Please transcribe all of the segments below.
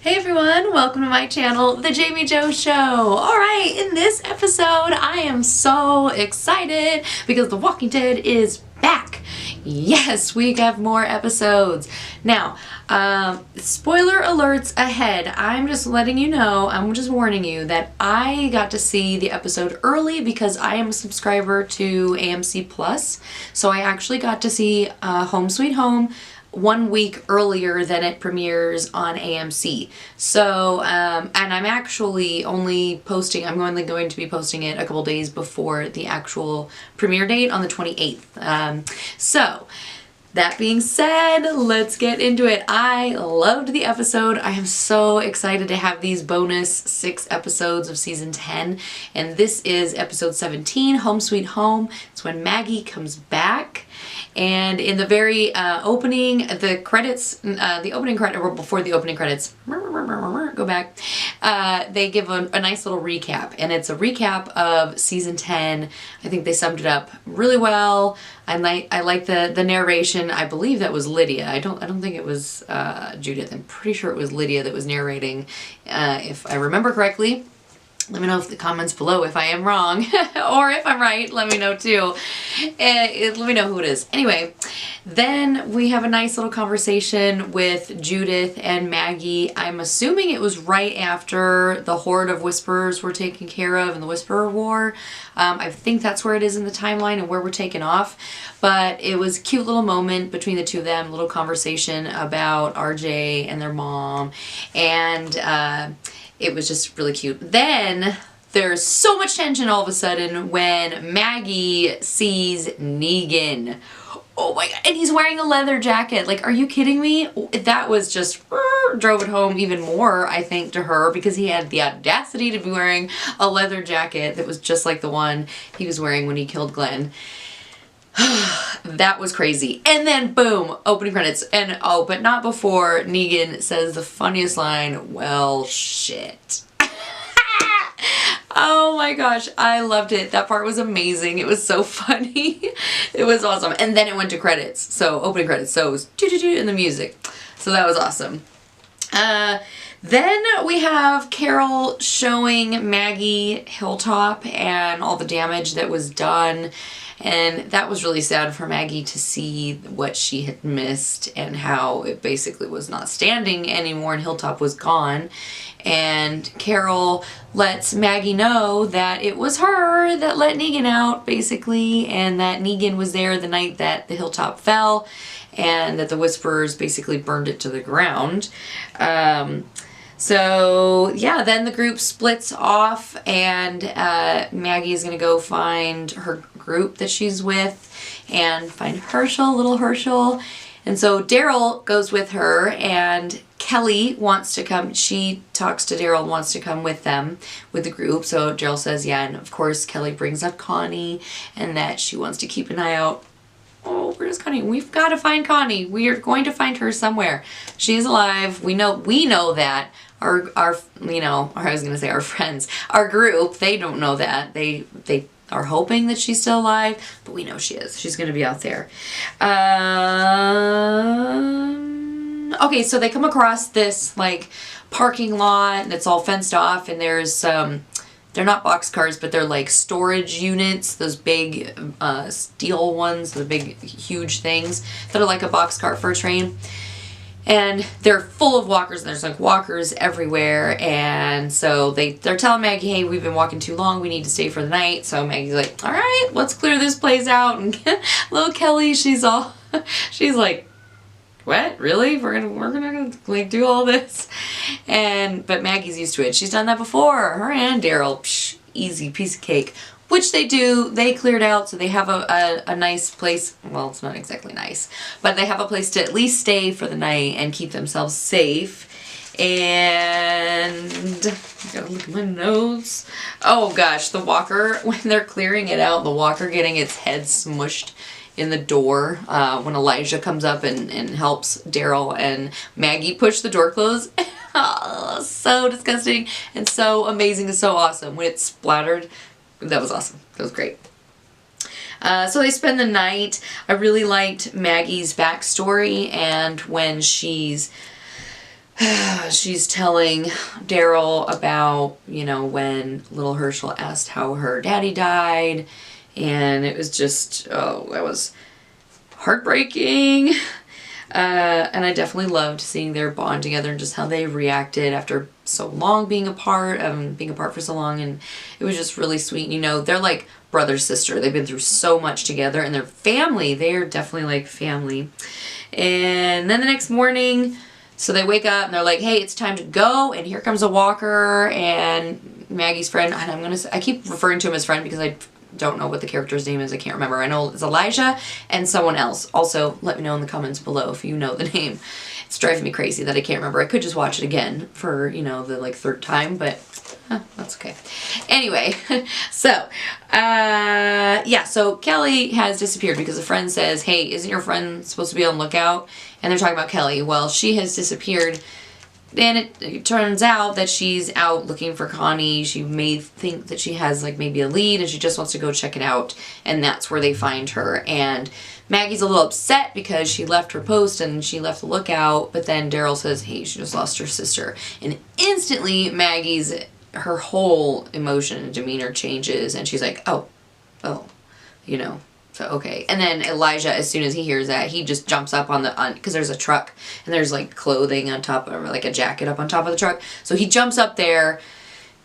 Hey everyone, welcome to my channel, The Jamie Jo Show. Alright, in this episode I am so excited because The Walking Dead is back. Yes, we have more episodes. Now, spoiler alerts ahead. I'm just letting you know, I'm just warning you that I got to see the episode early because I am a subscriber to AMC Plus. So I actually got to see Home Sweet Home 1 week earlier than it premieres on AMC. So, and I'm actually only posting, I'm only going to be posting it a couple days before the actual premiere date on the 28th. So, that being said, let's get into it. I loved the episode. I am so excited to have these bonus 6 episodes of season 10. And this is episode 17, Home Sweet Home. It's when Maggie comes back. And in the very opening, the credits, the opening credit, or before the opening credits, go back, they give a nice little recap. And it's a recap of season 10. I think they summed it up really well. I like the narration. I believe that was Lydia. I don't think it was Judith. I'm pretty sure it was Lydia that was narrating, if I remember correctly. Let me know in the comments below if I am wrong, or if I'm right, let me know too. Let me know who it is. Anyway, then we have a nice little conversation with Judith and Maggie. I'm assuming it was right after the horde of whisperers were taken care of in the Whisperer War. I think that's where it is in the timeline and where we're taken off. But it was a cute little moment between the two of them, little conversation about RJ and their mom. And it was just really cute. Then there's so much tension all of a sudden when Maggie sees Negan. Oh my god, and he's wearing a leather jacket. Like, are you kidding me? That was just drove it home even more, I think, to her, because he had the audacity to be wearing a leather jacket that was just like the one he was wearing when he killed Glenn. That was crazy. And then boom, opening credits. And oh, but not before Negan says the funniest line, well, shit. Oh my gosh, I loved it. That part was amazing. It was so funny. It was awesome. And then it went to credits. So opening credits. So it was doo-doo-doo in the music. So that was awesome. Then we have Carol showing Maggie Hilltop and all the damage that was done. And that was really sad for Maggie to see what she had missed and how it basically was not standing anymore and Hilltop was gone. And Carol lets Maggie know that it was her that let Negan out, basically, and that Negan was there the night that the Hilltop fell and that the Whisperers basically burned it to the ground. So yeah, then the group splits off and Maggie is going to go find her group that she's with and find Herschel, little Herschel. And so Daryl goes with her and Kelly wants to come. She talks to Daryl and wants to come with them, with the group. So Daryl says yeah, and of course Kelly brings up Connie and that she wants to keep an eye out. Oh, where's Connie? We've got to find Connie. We are going to find her somewhere. She's alive. We know that. Our you know, or I was going to say our friends, our group, they don't know that. They are hoping that she's still alive, but we know she is. She's going to be out there. Okay, so they come across this like parking lot and it's all fenced off and there's they're not boxcars, but they're like storage units, those big steel ones, the big huge things that are like a boxcar for a train. And they're full of walkers, and there's like walkers everywhere, and so they're telling Maggie, hey, we've been walking too long, we need to stay for the night. So Maggie's like, all right, let's clear this place out. And little Kelly, she's like, what? Really? We're gonna like do all this? But Maggie's used to it. She's done that before. Her and Daryl, easy piece of cake. Which they do. They cleared out, so they have a nice place. Well, it's not exactly nice, but they have a place to at least stay for the night and keep themselves safe. And I gotta look at my notes. Oh gosh, the walker, when they're clearing it out, the walker getting its head smushed in the door when Elijah comes up and helps Daryl and Maggie push the door closed. Oh, so disgusting and so amazing and so awesome. When it splattered, that was awesome. That was great. So they spend the night. I really liked Maggie's backstory and when she's she's telling Daryl about, you know, when little Herschel asked how her daddy died, and it was just, oh, that was heartbreaking. And I definitely loved seeing their bond together and just how they reacted after so long being apart for so long, and it was just really sweet. You know, they're like brother sister. They've been through so much together, and their family, they're definitely like family. And then the next morning, so they wake up and they're like, hey, it's time to go, and here comes a walker, and Maggie's friend, and I keep referring to him as friend because I don't know what the character's name is. I can't remember. I know it's Elijah and someone else. Also, let me know in the comments below if you know the name. It's driving me crazy that I can't remember. I could just watch it again for, you know, the like third time, but that's okay. Anyway, so, yeah, so Kelly has disappeared because a friend says, hey, isn't your friend supposed to be on lookout? And they're talking about Kelly. Well, she has disappeared. And it turns out that she's out looking for Connie. She may think that she has like maybe a lead and she just wants to go check it out. And that's where they find her. And Maggie's a little upset because she left her post and she left the lookout. But then Daryl says, hey, she just lost her sister. And instantly her whole emotion and demeanor changes. And she's like, oh, you know. So, okay. And then Elijah, as soon as he hears that, he just jumps up because there's a truck and there's like clothing on top of, or like a jacket up on top of the truck. So he jumps up there,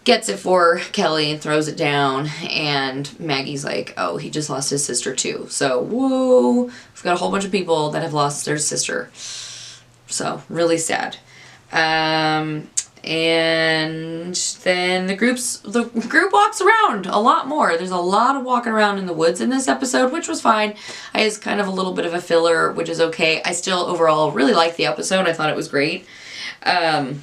gets it for Kelly and throws it down. And Maggie's like, oh, he just lost his sister too. So, whoa, we've got a whole bunch of people that have lost their sister. So, really sad. And then the group walks around a lot more. There's a lot of walking around in the woods in this episode, which was fine. It's kind of a little bit of a filler, which is okay. I still overall really liked the episode. I thought it was great. And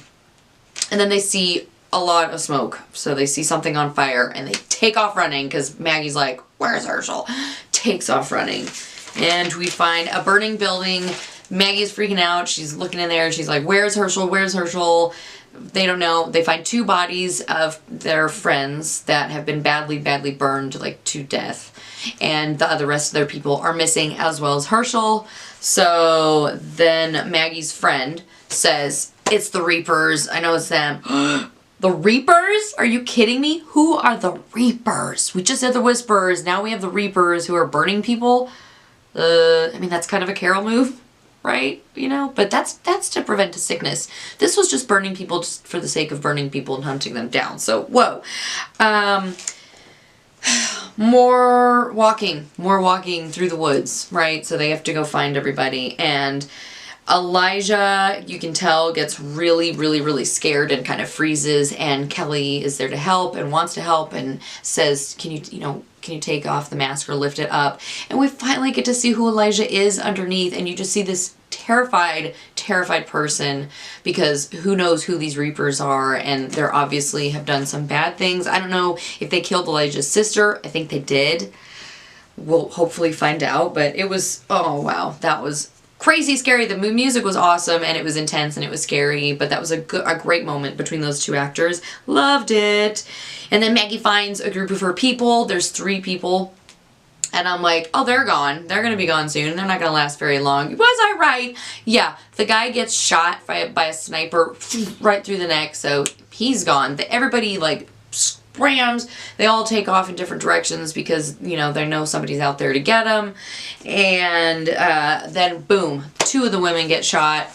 then they see a lot of smoke. So they see something on fire and they take off running because Maggie's like, where's Herschel? Takes off running. And we find a burning building. Maggie's freaking out. She's looking in there. She's like, where's Herschel? Where's Herschel? They don't know. They find 2 bodies of their friends that have been badly, badly burned, like, to death. And the rest of their people are missing, as well as Herschel. So then Maggie's friend says, it's the Reapers. I know it's them. The Reapers? Are you kidding me? Who are the Reapers? We just had the Whisperers. Now we have the Reapers who are burning people. I mean, that's kind of a Carol move. Right? You know, but that's to prevent a sickness. This was just burning people just for the sake of burning people and hunting them down. So, whoa. More walking through the woods, right? So they have to go find everybody. And Elijah, you can tell, gets really, really, really scared and kind of freezes. And Kelly is there to help and wants to help and says, can you take off the mask or lift it up? And we finally get to see who Elijah is underneath, and you just see this terrified person because who knows who these Reapers are, and they're obviously have done some bad things. I don't know if they killed Elijah's sister. I think they did. We'll hopefully find out, but it was, oh wow, that was crazy scary. The music was awesome and it was intense and it was scary, but that was a great moment between those 2 actors. Loved it. And then Maggie finds a group of her people. There's 3 people. And I'm like, oh, they're gone. They're going to be gone soon. They're not going to last very long. Was I right? Yeah, the guy gets shot by a sniper right through the neck, so he's gone. Everybody, like, scrams. They all take off in different directions because, you know, they know somebody's out there to get them. And then, boom, 2 of the women get shot.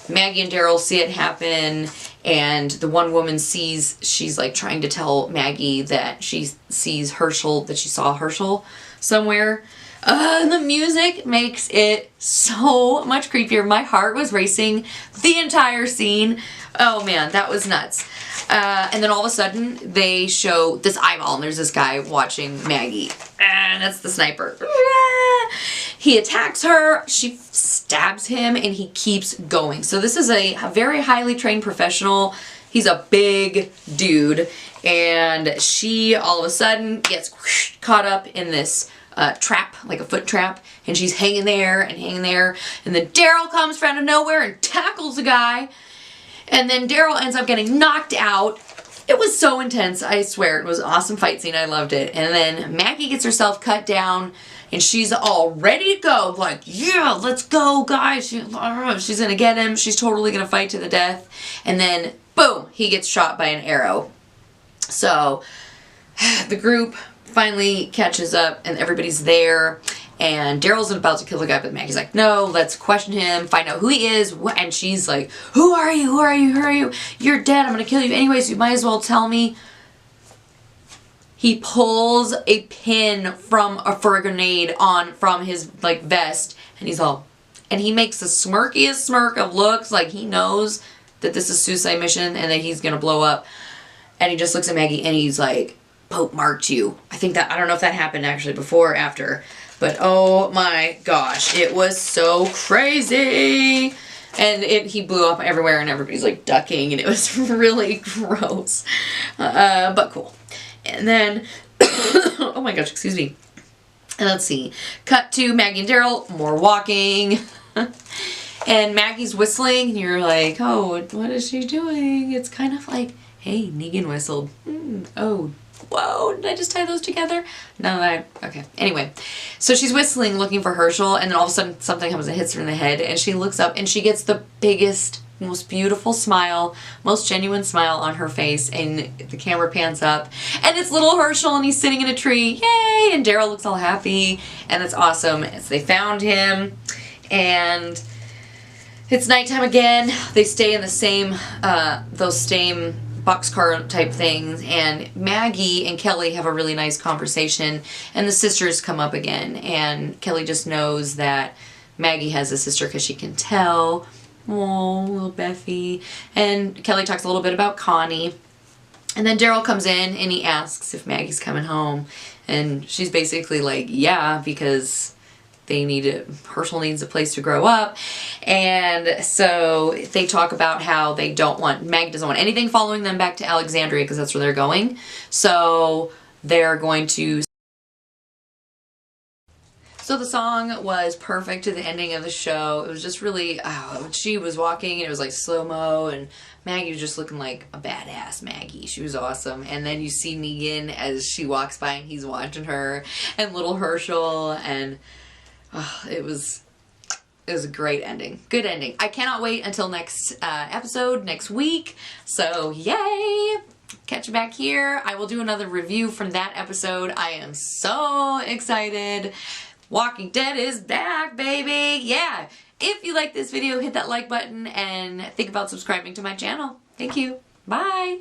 Maggie and Daryl see it happen, and the one woman she's like trying to tell Maggie that she sees Herschel, that she saw Herschel somewhere. The music makes it so much creepier. My heart was racing the entire scene. Oh man, that was nuts. And then all of a sudden they show this eyeball and there's this guy watching Maggie. And that's the sniper. He attacks her, she stabs him, and he keeps going. So this is a very highly trained professional. He's a big dude, and she all of a sudden gets caught up in this trap, like a foot trap, and she's hanging there, and then Daryl comes from out of nowhere and tackles the guy, and then Daryl ends up getting knocked out, It was so intense, I swear. It was an awesome fight scene. I loved it. And then Maggie gets herself cut down and she's all ready to go. Like, yeah, let's go, guys. She's going to get him. She's totally going to fight to the death. And then, boom, he gets shot by an arrow. So the group finally catches up and everybody's there. And Daryl's about to kill the guy, but Maggie's like, no, let's question him, find out who he is. And she's like, who are you? Who are you? Who are you? You're dead. I'm going to kill you anyways. You might as well tell me. He pulls a pin for a grenade from his like vest. And he's all, and he makes the smirkiest smirk of looks like he knows that this is a suicide mission and that he's going to blow up. And he just looks at Maggie and he's like, Pope marked you. I don't know if that happened actually before or after. But oh my gosh, it was so crazy. And he blew up everywhere and everybody's like ducking and it was really gross. But cool. And then, oh my gosh, excuse me. And let's see. Cut to Maggie and Daryl, more walking. And Maggie's whistling and you're like, oh, what is she doing? It's kind of like, hey, Negan whistled. Oh, whoa, did I just tie those together? No, okay. Anyway, so she's whistling looking for Herschel and then all of a sudden something comes and hits her in the head and she looks up and she gets the biggest, most beautiful smile, most genuine smile on her face and the camera pans up and it's little Herschel and he's sitting in a tree. Yay! And Daryl looks all happy and it's awesome. So they found him and it's nighttime again. They stay in the same, those same boxcar type things and Maggie and Kelly have a really nice conversation and the sisters come up again and Kelly just knows that Maggie has a sister because she can tell. Oh, little Beffy. And Kelly talks a little bit about Connie and then Daryl comes in and he asks if Maggie's coming home and she's basically like, yeah, because Herschel needs a place to grow up. And so they talk about how Maggie doesn't want anything following them back to Alexandria because that's where they're going. So they're going to. So the song was perfect to the ending of the show. It was just really, she was walking and it was like slow-mo and Maggie was just looking like a badass Maggie. She was awesome. And then you see Negan as she walks by and he's watching her and little Herschel and it was a great ending. Good ending. I cannot wait until next episode, next week. So, yay! Catch you back here. I will do another review from that episode. I am so excited. Walking Dead is back, baby! Yeah! If you like this video, hit that like button and think about subscribing to my channel. Thank you. Bye!